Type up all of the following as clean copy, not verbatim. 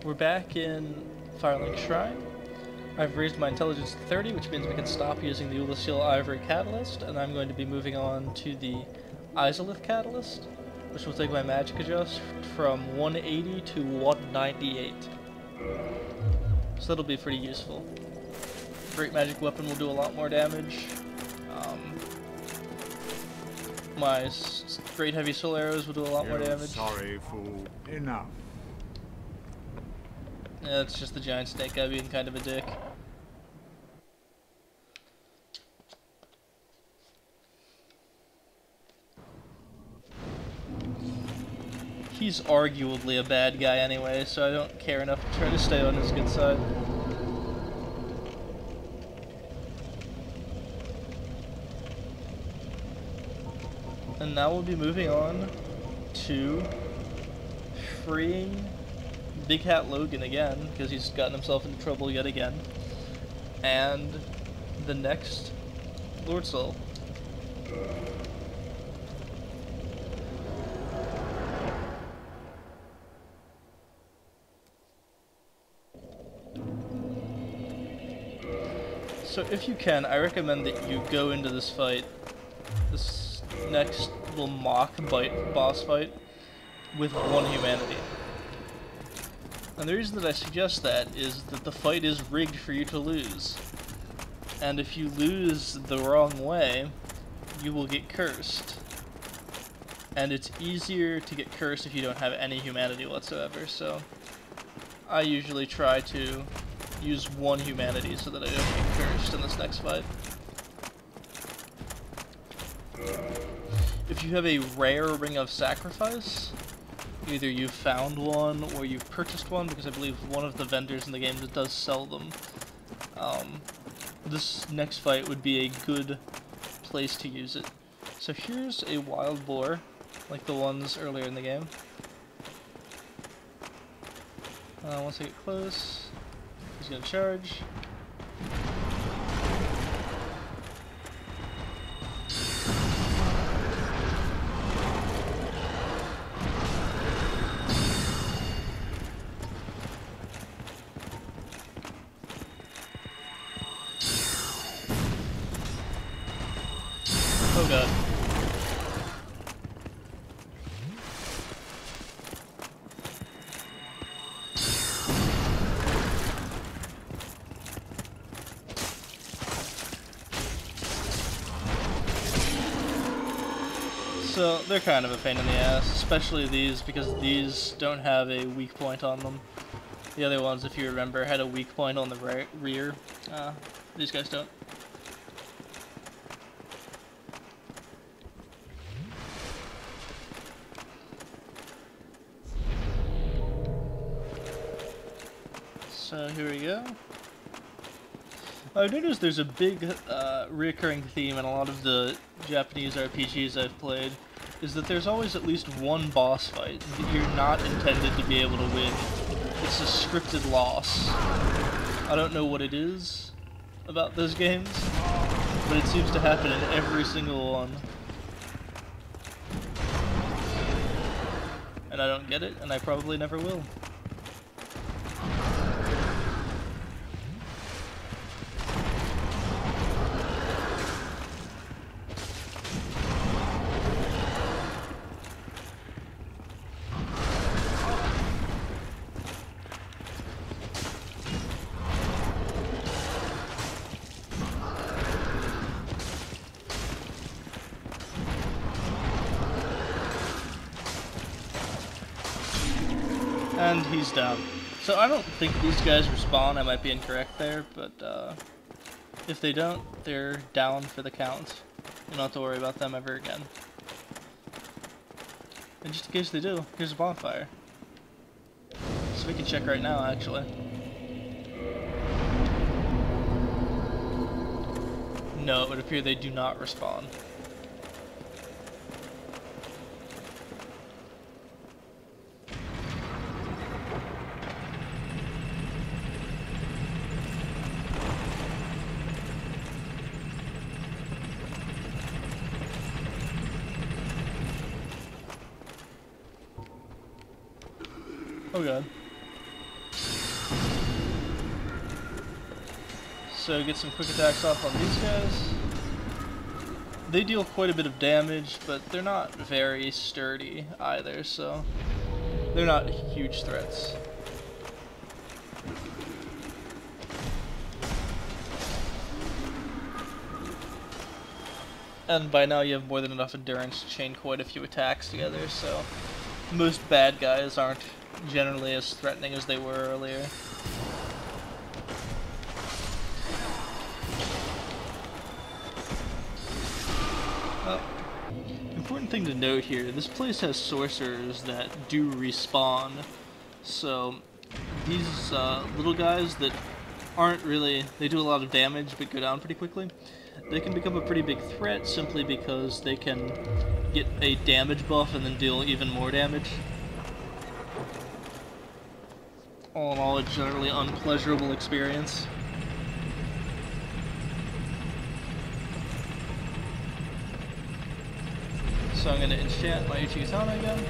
We're back in Firelink Shrine. I've raised my intelligence to 30, which means we can stop using the Ulysseal Ivory Catalyst, and I'm going to be moving on to the Izalith Catalyst, which will take my magic adjust from 180 to 198. So that'll be pretty useful. Great magic weapon will do a lot more damage. My great heavy soul arrows will do a lot more damage. Sorry, fool. Enough. Yeah, it's just the giant snake guy being kind of a dick. He's arguably a bad guy anyway, so I don't care enough to try to stay on his good side. And now we'll be moving on to freeing Big Hat Logan again, because he's gotten himself into trouble yet again, and the next Lord Soul. So if you can, I recommend that you go into this fight, this next little mock boss fight, with 1 humanity. And the reason that I suggest that is that the fight is rigged for you to lose. And if you lose the wrong way, you will get cursed. And it's easier to get cursed if you don't have any humanity whatsoever, so I usually try to use 1 humanity so that I don't get cursed in this next fight. If you have a rare Ring of Sacrifice, either you've found one or you've purchased one, because I believe one of the vendors in the game that does sell them. This next fight would be a good place to use it. So here's a wild boar, like the ones earlier in the game. Once I get close, he's gonna charge. Oh god. So, they're kind of a pain in the ass, especially these, because these don't have a weak point on them. The other ones, if you remember, had a weak point on the rear. These guys don't. So here we go. I've noticed there's a big reoccurring theme in a lot of the Japanese RPGs I've played, is that there's always at least one boss fight that you're not intended to be able to win. It's a scripted loss. I don't know what it is about those games, but it seems to happen in every single one. And I don't get it, and I probably never will. And he's down. So I don't think these guys respawn. I might be incorrect there, but if they don't, they're down for the count. You don't have to worry about them ever again. And just in case they do, here's a bonfire. So we can check right now, actually. No, it would appear they do not respawn. Oh god. So get some quick attacks off on these guys. They deal quite a bit of damage, but they're not very sturdy either, so they're not huge threats. And by now you have more than enough endurance to chain quite a few attacks together, so most bad guys aren't generally as threatening as they were earlier. Important thing to note here, this place has sorcerers that do respawn, so these little guys that aren't really, they do a lot of damage but go down pretty quickly, they can become a pretty big threat simply because they can get a damage buff and then deal even more damage. All in all, a generally unpleasurable experience. So I'm going to enchant my Uchigatana again.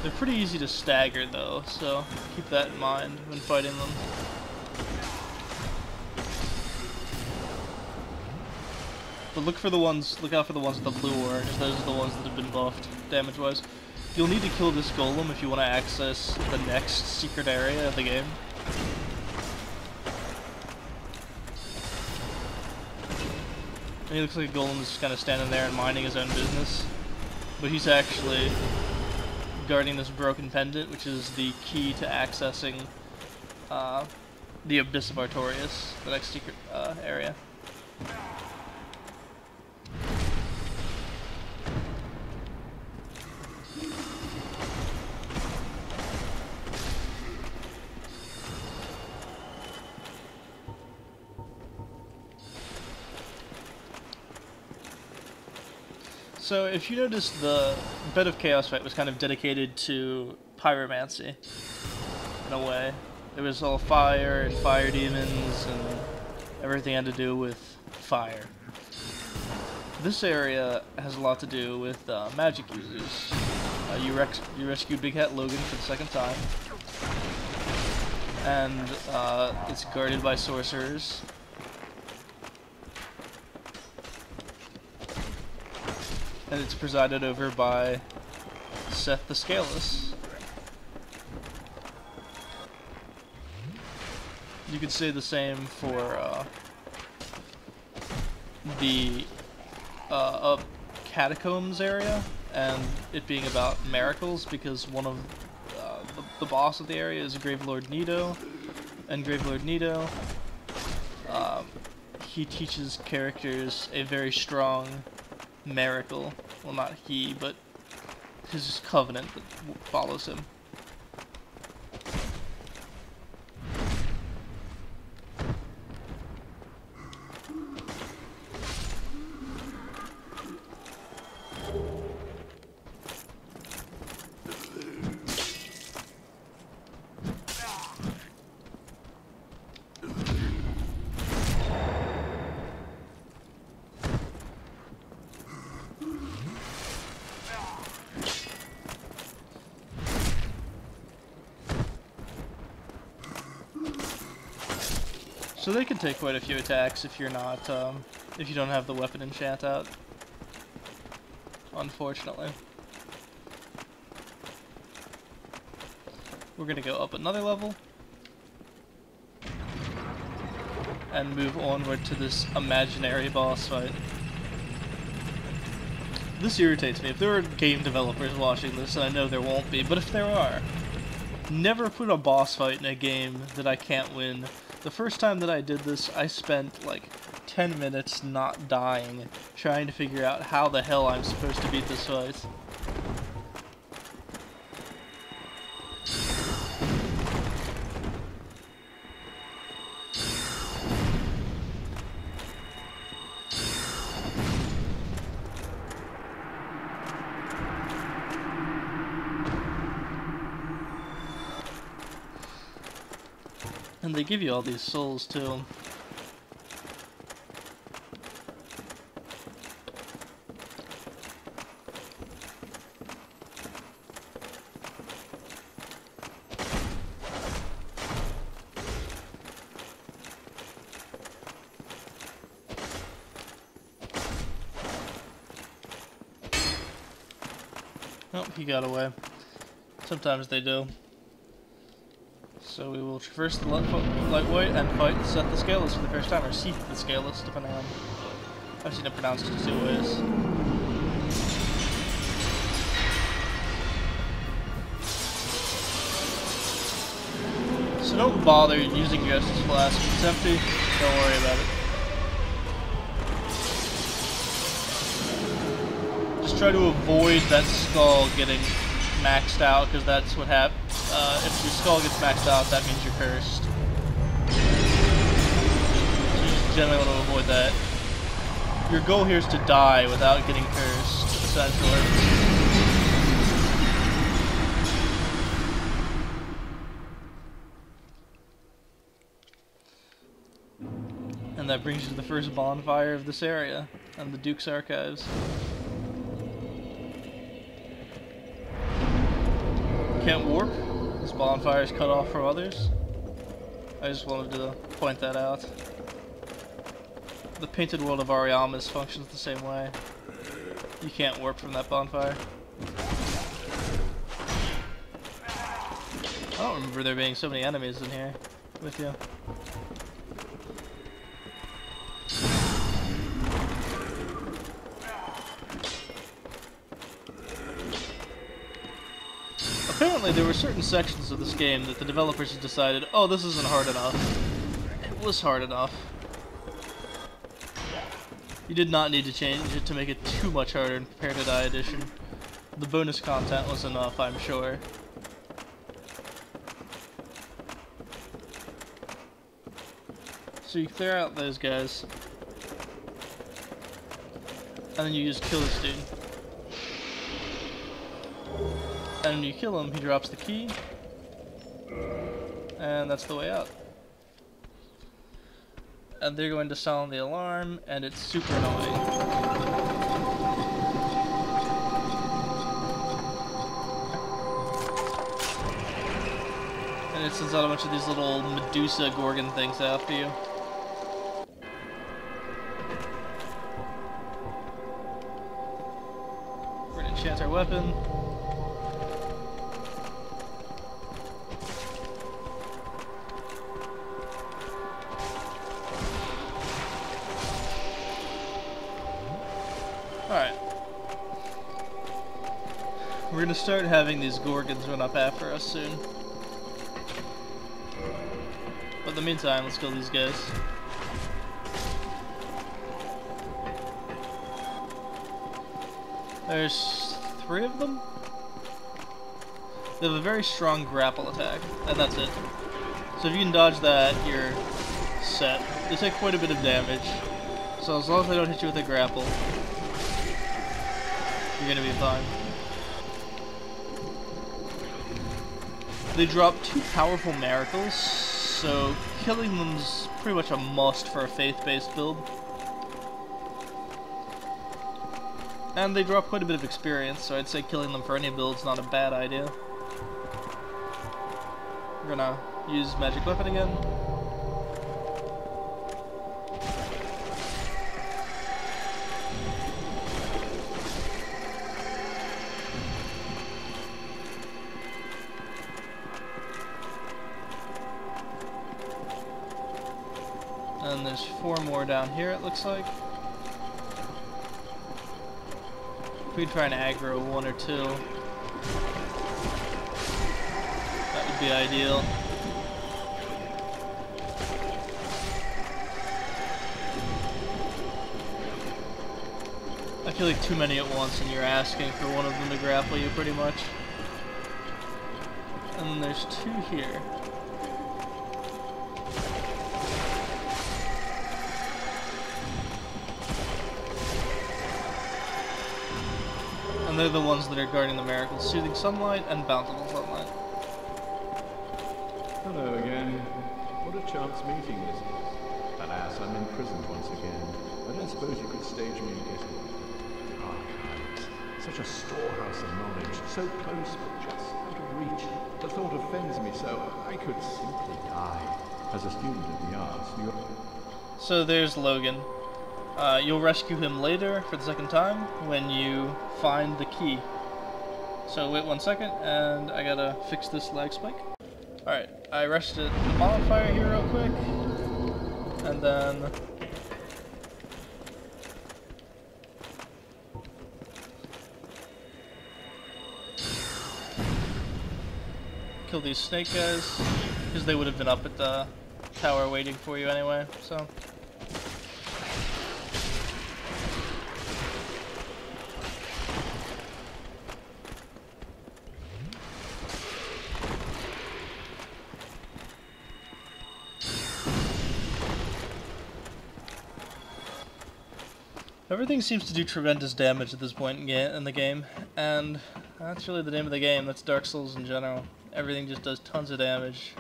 They're pretty easy to stagger though, so keep that in mind when fighting them. But look out for the ones with the blue aura, because those are the ones that have been buffed, damage-wise. You'll need to kill this golem if you want to access the next secret area of the game. And he looks like a golem is just kind of standing there and minding his own business. But he's actually guarding this broken pendant, which is the key to accessing the Abyss of Artorias, the next secret area. So if you notice, the Bed of Chaos fight was kind of dedicated to pyromancy, in a way. It was all fire and fire demons, and everything had to do with fire. This area has a lot to do with magic users. You rescued Big Hat Logan for the second time, and it's guarded by sorcerers. And it's presided over by Seath the Scaleless. You could say the same for the catacombs area, and it being about miracles, because one of the boss of the area is Gravelord Nido, and Gravelord Nido, he teaches characters a very strong miracle. Well, not he, but his covenant that follows him. So they can take quite a few attacks if you're not, if you don't have the weapon enchant out. Unfortunately. We're gonna go up another level and move onward to this imaginary boss fight. This irritates me. If there are game developers watching this, and I know there won't be, but if there are, never put a boss fight in a game that I can't win. The first time that I did this, I spent like 10 minutes not dying, trying to figure out how the hell I'm supposed to beat this fight. And they give you all these souls too. Oh, he got away. Sometimes they do. So we will traverse the lightweight and fight Seath the Scaleless for the first time, or Seath the Scaleless, depending on... I've seen it pronounced 2 ways. So don't bother using your Estus Flask. If it's empty, don't worry about it. Just try to avoid that skull getting maxed out, because that's what happens. If your skull gets maxed out, that means you're cursed. So you just generally want to avoid that. Your goal here is to die without getting cursed, essentially. And that brings you to the first bonfire of this area, and the Duke's Archives. Can't warp. This bonfire is cut off from others. I just wanted to point that out. The painted world of Ariamis functions the same way. You can't warp from that bonfire. I don't remember there being so many enemies in here with you. Apparently there were certain sections of this game that the developers had decided, oh, this isn't hard enough. It was hard enough. You did not need to change it to make it too much harder in Prepare to Die Edition. The bonus content was enough, I'm sure. So you clear out those guys. And then you just kill this dude. And when you kill him, he drops the key. And that's the way out. And they're going to sound the alarm, and it's super annoying. And it sends out a bunch of these little Medusa Gorgon things after you. We're gonna enchant our weapon. Alright. We're gonna start having these Gorgons run up after us soon. But in the meantime, let's kill these guys. There's 3 of them. They have a very strong grapple attack, and that's it. So if you can dodge that, you're set. They take quite a bit of damage. So as long as they don't hit you with a grapple, you're gonna be fine. They drop 2 powerful miracles, so killing them's pretty much a must for a faith-based build. And they drop quite a bit of experience, so I'd say killing them for any build's not a bad idea. We're gonna use magic weapon again. And there's 4 more down here, it looks like. If we try and aggro 1 or 2, that would be ideal. I feel like too many at once and you're asking for one of them to grapple you pretty much. And then there's 2 here. And they're the ones that are guarding the miracles, Soothing Sunlight and Bountiful Sunlight. Hello again. What a chance meeting this is. Alas, I'm imprisoned once again. I don't suppose you could stage me getting archives. Such a storehouse of knowledge, so close but just out of reach. The thought offends me so. I could simply die. As a student of the arts, So there's Logan. You'll rescue him later for the second time when you find the key. So wait 1 second, and I gotta fix this lag spike. Alright, I rested the modifier here real quick, and then kill these snake guys, because they would have been up at the tower waiting for you anyway, so. Everything seems to do tremendous damage at this point in the game, and that's really the name of the game. That's Dark Souls in general. Everything just does tons of damage.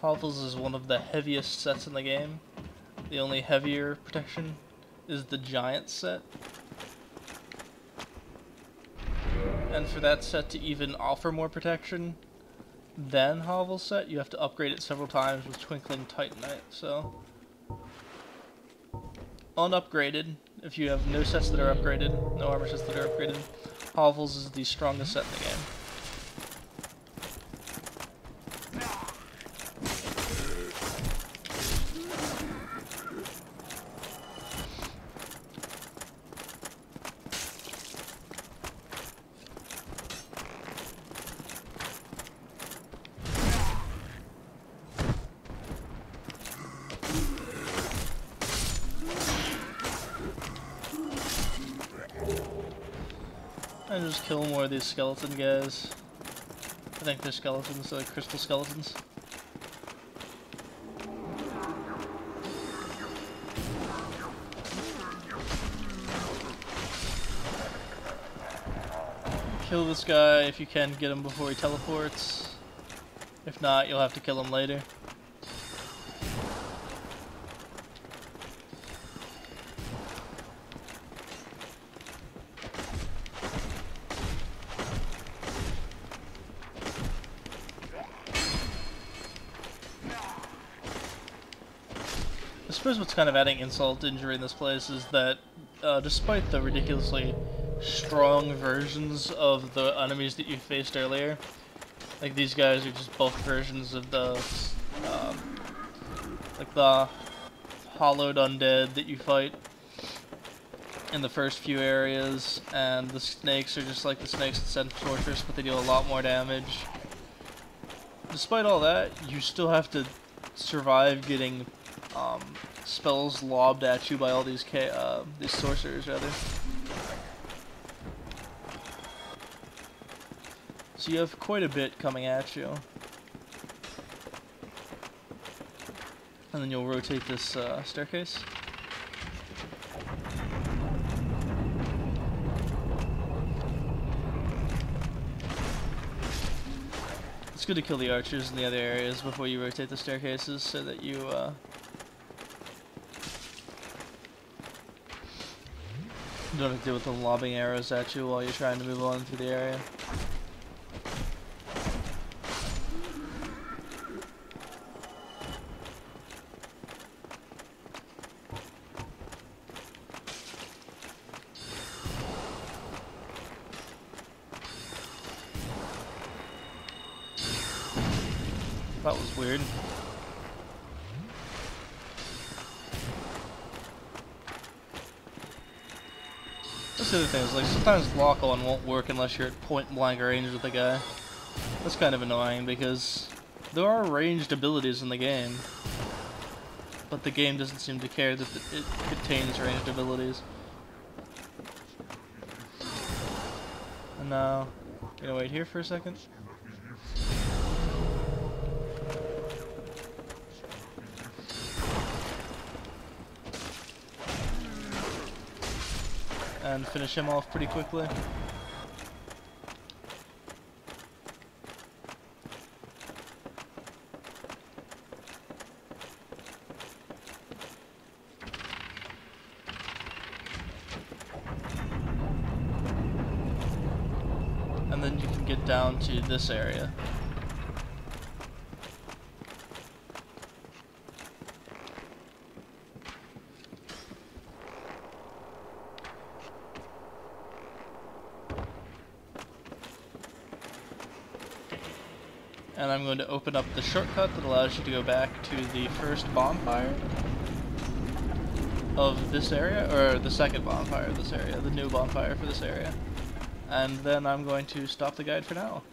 Hovels is one of the heaviest sets in the game. The only heavier protection is the Giant set. And for that set to even offer more protection than Hovel's set, you have to upgrade it several times with Twinkling Titanite, so unupgraded, if you have no sets that are upgraded, no armor sets that are upgraded, Hovels is the strongest set in the game. And just kill more of these skeleton guys. I think they're skeletons, crystal skeletons. Kill this guy if you can get him before he teleports. If not, you'll have to kill him later. I suppose what's kind of adding insult to injury in this place is that, despite the ridiculously strong versions of the enemies that you faced earlier, like these guys are just bulk versions of the, like the hollowed undead that you fight in the first few areas, and the snakes are just like the snakes that send sorcerers, but they do a lot more damage. Despite all that, you still have to survive getting spells lobbed at you by all these sorcerers, rather. So you have quite a bit coming at you. And then you'll rotate this staircase. It's good to kill the archers in the other areas before you rotate the staircases so that you don't have to deal with them lobbing arrows at you while you're trying to move on through the area. That was weird. That's the other thing, is like sometimes lock-on won't work unless you're at point-blank range with the guy. That's kind of annoying because there are ranged abilities in the game, but the game doesn't seem to care that it contains ranged abilities. And now, gonna wait here for a second. And finish him off pretty quickly. get down to this area. And I'm going to open up the shortcut that allows you to go back to the first bonfire of this area, or the second bonfire of this area, the new bonfire for this area. And then I'm going to stop the guide for now.